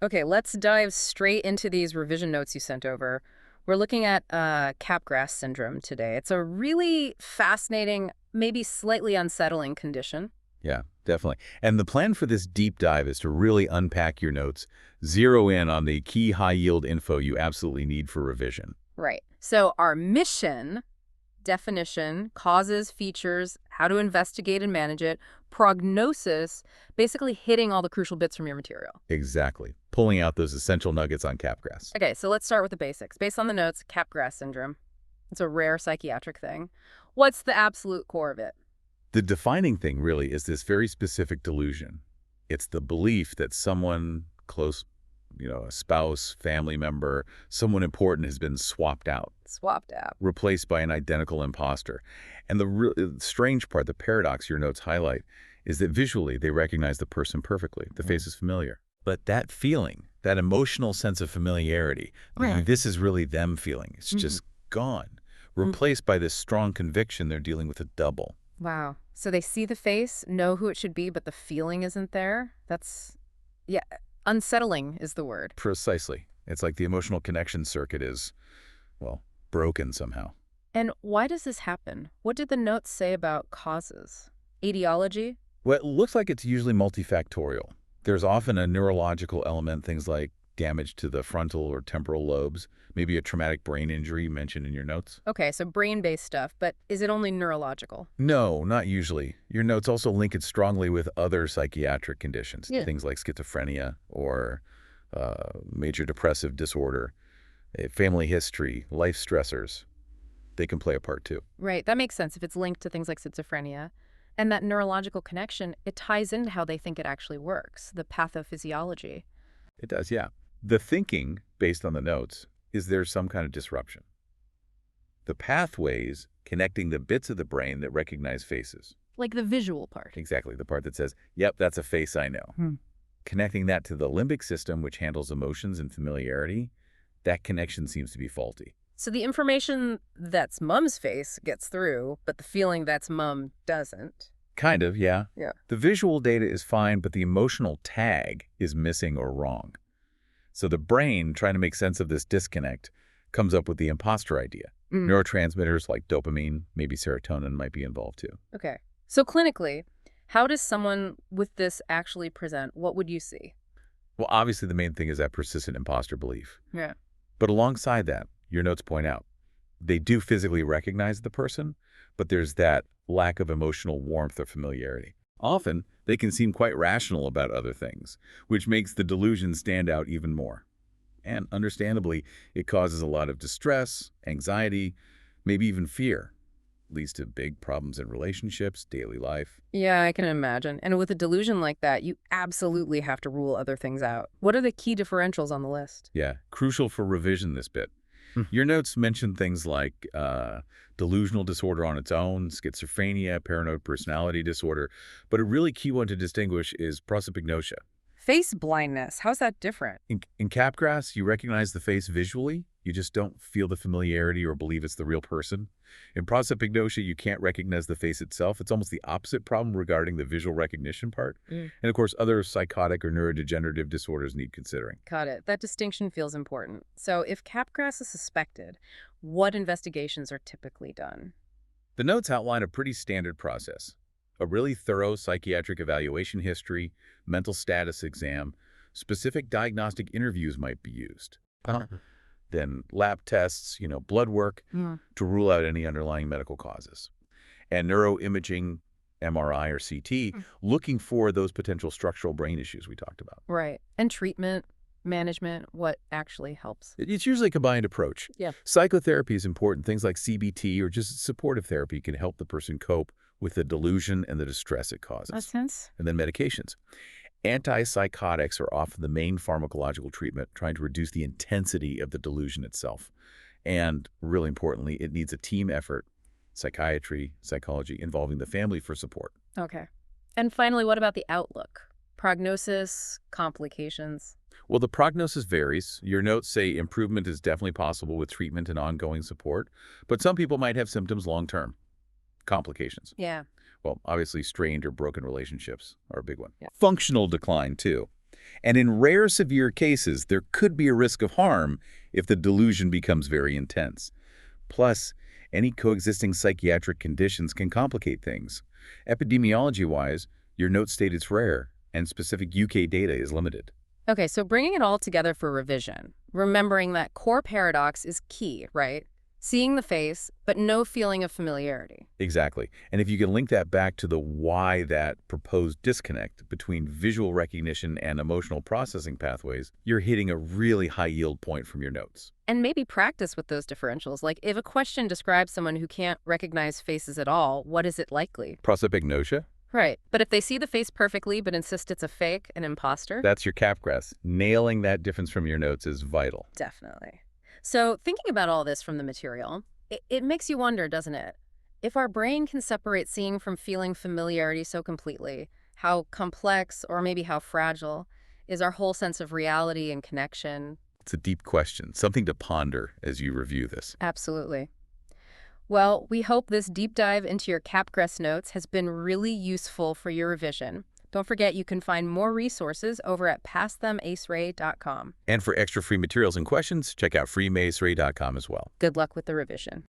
Okay, let's dive straight into these revision notes you sent over. We're looking at Capgras Syndrome today. It's a really fascinating, maybe slightly unsettling condition. Yeah, definitely. And the plan for this deep dive is to really unpack your notes, zero in on the key high-yield info you absolutely need for revision. Right. So our mission, definition, causes, features, how to investigate and manage it, prognosis, basically hitting all the crucial bits from your material. Exactly. Pulling out those essential nuggets on Capgras. Okay, so let's start with the basics. Based on the notes, Capgras Syndrome. It's a rare psychiatric thing. What's the absolute core of it? The defining thing really is this very specific delusion. It's the belief that someone close, a spouse, family member, someone important has been swapped out, Swapped out. replaced by an identical imposter. And the strange part, the paradox your notes highlight, is that visually they recognize the person perfectly. The face is familiar. But that feeling, that emotional sense of familiarity, this is really them feeling. It's just gone, replaced by this strong conviction they're dealing with a double. Wow. So they see the face, know who it should be, but the feeling isn't there? Yeah, unsettling is the word. Precisely. It's like the emotional connection circuit is, well, broken somehow. And why does this happen? What did the notes say about causes? Etiology? Well, it looks like it's usually multifactorial. There's often a neurological element, things like damage to the frontal or temporal lobes, maybe a traumatic brain injury mentioned in your notes. Okay, so brain-based stuff, but is it only neurological? No, not usually. Your notes also link it strongly with other psychiatric conditions, things like schizophrenia or major depressive disorder, family history, life stressors. They can play a part too. Right, that makes sense if it's linked to things like schizophrenia. And that neurological connection, it ties into how they think it actually works, the pathophysiology. It does, yeah. The thinking, based on the notes, is there's some kind of disruption. The pathways connecting the bits of the brain that recognize faces. Like the visual part. Exactly, the part that says, yep, that's a face I know. Connecting that to the limbic system, which handles emotions and familiarity, that connection seems to be faulty. So the information that's Mum's face gets through, but the feeling that's Mum doesn't. Kind of, yeah. Yeah. The visual data is fine, but the emotional tag is missing or wrong. So the brain, trying to make sense of this disconnect, comes up with the imposter idea. Neurotransmitters like dopamine, maybe serotonin might be involved too. Okay. So clinically, how does someone with this actually present? What would you see? Well, obviously the main thing is that persistent imposter belief. Yeah. But alongside that, your notes point out, they do physically recognize the person, but there's that lack of emotional warmth or familiarity. Often, they can seem quite rational about other things, which makes the delusion stand out even more. And understandably, it causes a lot of distress, anxiety, maybe even fear. Leads to big problems in relationships, daily life. Yeah, I can imagine. And with a delusion like that, you absolutely have to rule other things out. What are the key differentials on the list? Yeah, crucial for revision, this bit. Your notes mention things like delusional disorder on its own, schizophrenia, paranoid personality disorder, but a really key one to distinguish is prosopagnosia. Face blindness. How's that different? In Capgras, you recognize the face visually. You just don't feel the familiarity or believe it's the real person. In prosopagnosia, you can't recognize the face itself. It's almost the opposite problem regarding the visual recognition part. And of course, other psychotic or neurodegenerative disorders need considering. Got it. That distinction feels important. So if Capgras is suspected, what investigations are typically done? The notes outline a pretty standard process. A really thorough psychiatric evaluation history, mental status exam, specific diagnostic interviews might be used. Then lab tests, blood work to rule out any underlying medical causes. And neuroimaging, MRI or CT, looking for those potential structural brain issues we talked about. Right. And treatment, management, what actually helps? It's usually a combined approach. Yeah. Psychotherapy is important. Things like CBT or just supportive therapy can help the person cope with the delusion and the distress it causes. Makes sense. And then medications. Antipsychotics are often the main pharmacological treatment, trying to reduce the intensity of the delusion itself. And really importantly, it needs a team effort, psychiatry, psychology, involving the family for support. Okay. And finally, what about the outlook? Prognosis, complications? Well, the prognosis varies. Your notes say improvement is definitely possible with treatment and ongoing support, but some people might have symptoms long-term. Complications. Yeah. Well, obviously strained or broken relationships are a big one. Yeah. Functional decline, too. And in rare severe cases, there could be a risk of harm if the delusion becomes very intense. Plus, any coexisting psychiatric conditions can complicate things. Epidemiology-wise, your note state it's rare, and specific UK data is limited. Okay, so bringing it all together for revision, remembering that core paradox is key, right? Seeing the face, but no feeling of familiarity. Exactly. And if you can link that back to the why that proposed disconnect between visual recognition and emotional processing pathways, you're hitting a really high yield point from your notes. And maybe practice with those differentials. Like if a question describes someone who can't recognize faces at all, what is it likely? Prosopagnosia? Right. But if they see the face perfectly but insist it's a fake, an imposter? That's your Capgras. Nailing that difference from your notes is vital. Definitely. So thinking about all this from the material, it makes you wonder, doesn't it? If our brain can separate seeing from feeling familiarity so completely, how complex or maybe how fragile is our whole sense of reality and connection? It's a deep question, something to ponder as you review this. Absolutely. Well, we hope this deep dive into your Capgras notes has been really useful for your revision. Don't forget you can find more resources over at passthemacera.com. And for extra free materials and questions, check out freemsra.com as well. Good luck with the revision.